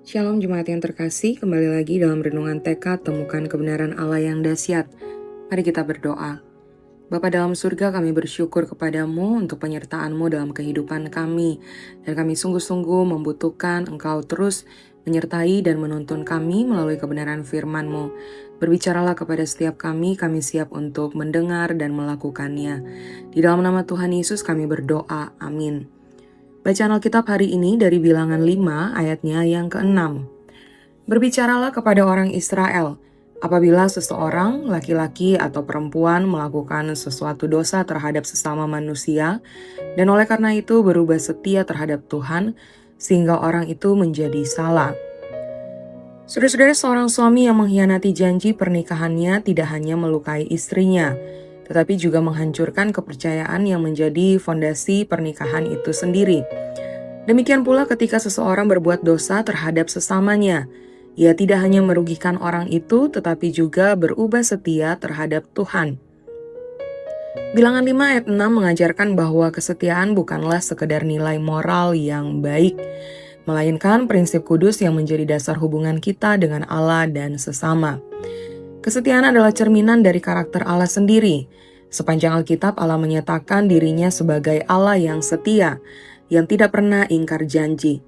Shalom jemaat yang terkasih, kembali lagi dalam renungan TK Temukan Kebenaran Allah yang Dahsyat. Mari kita berdoa. Bapa dalam surga, kami bersyukur kepadamu untuk penyertaan-Mu dalam kehidupan kami. Dan kami sungguh-sungguh membutuhkan Engkau terus menyertai dan menuntun kami melalui kebenaran firman-Mu. Berbicaralah kepada setiap kami siap untuk mendengar dan melakukannya. Di dalam nama Tuhan Yesus kami berdoa, amin. Bacaan Alkitab hari ini dari Bilangan 5 ayatnya yang ke-6. Berbicaralah kepada orang Israel, apabila seseorang, laki-laki atau perempuan melakukan sesuatu dosa terhadap sesama manusia, dan oleh karena itu berubah setia terhadap Tuhan, sehingga orang itu menjadi salah. Saudara-saudara, seorang suami yang mengkhianati janji pernikahannya tidak hanya melukai istrinya, tetapi juga menghancurkan kepercayaan yang menjadi fondasi pernikahan itu sendiri. Demikian pula ketika seseorang berbuat dosa terhadap sesamanya, ia tidak hanya merugikan orang itu, tetapi juga berubah setia terhadap Tuhan. Bilangan 5 ayat 6 mengajarkan bahwa kesetiaan bukanlah sekedar nilai moral yang baik, melainkan prinsip kudus yang menjadi dasar hubungan kita dengan Allah dan sesama. Kesetiaan adalah cerminan dari karakter Allah sendiri. Sepanjang Alkitab, Allah menyatakan dirinya sebagai Allah yang setia, yang tidak pernah ingkar janji.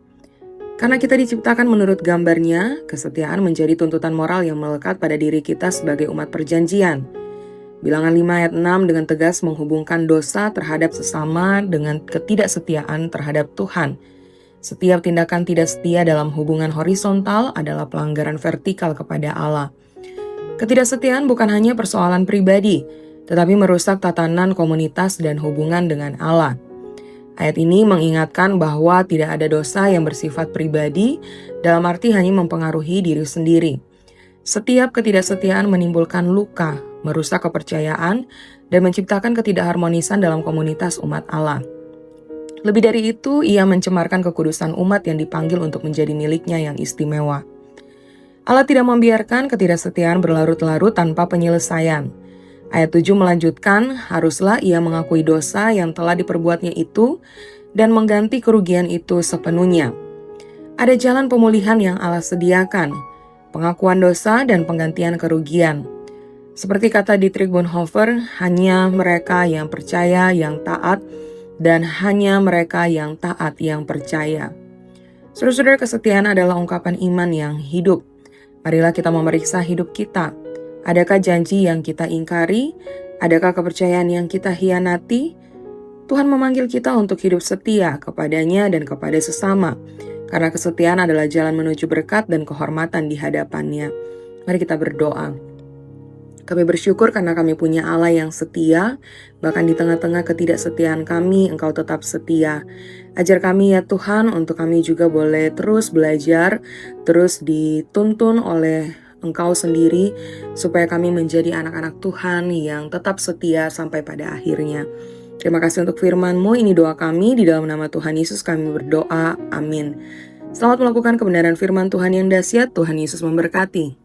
Karena kita diciptakan menurut gambarnya, kesetiaan menjadi tuntutan moral yang melekat pada diri kita sebagai umat perjanjian. Bilangan 5 ayat 6 dengan tegas menghubungkan dosa terhadap sesama dengan ketidaksetiaan terhadap Tuhan. Setiap tindakan tidak setia dalam hubungan horizontal adalah pelanggaran vertikal kepada Allah. Ketidaksetiaan bukan hanya persoalan pribadi, tetapi merusak tatanan komunitas dan hubungan dengan Allah. Ayat ini mengingatkan bahwa tidak ada dosa yang bersifat pribadi, dalam arti hanya mempengaruhi diri sendiri. Setiap ketidaksetiaan menimbulkan luka, merusak kepercayaan, dan menciptakan ketidakharmonisan dalam komunitas umat Allah. Lebih dari itu, ia mencemarkan kekudusan umat yang dipanggil untuk menjadi miliknya yang istimewa. Allah tidak membiarkan ketidaksetiaan berlarut-larut tanpa penyelesaian. Ayat 7 melanjutkan, haruslah ia mengakui dosa yang telah diperbuatnya itu dan mengganti kerugian itu sepenuhnya. Ada jalan pemulihan yang Allah sediakan, pengakuan dosa dan penggantian kerugian. Seperti kata Dietrich Bonhoeffer, hanya mereka yang percaya yang taat dan hanya mereka yang taat yang percaya. Saudara-saudara, kesetiaan adalah ungkapan iman yang hidup. Marilah kita memeriksa hidup kita. Adakah janji yang kita ingkari? Adakah kepercayaan yang kita hianati? Tuhan memanggil kita untuk hidup setia kepadanya dan kepada sesama. Karena kesetiaan adalah jalan menuju berkat dan kehormatan di hadapannya. Mari kita berdoa. Kami bersyukur karena kami punya Allah yang setia, bahkan di tengah-tengah ketidaksetiaan kami, Engkau tetap setia. Ajar kami ya Tuhan, untuk kami juga boleh terus belajar, terus dituntun oleh Engkau sendiri, supaya kami menjadi anak-anak Tuhan yang tetap setia sampai pada akhirnya. Terima kasih untuk firman-Mu, ini doa kami, di dalam nama Tuhan Yesus kami berdoa, amin. Selamat melakukan kebenaran firman Tuhan yang dahsyat, Tuhan Yesus memberkati.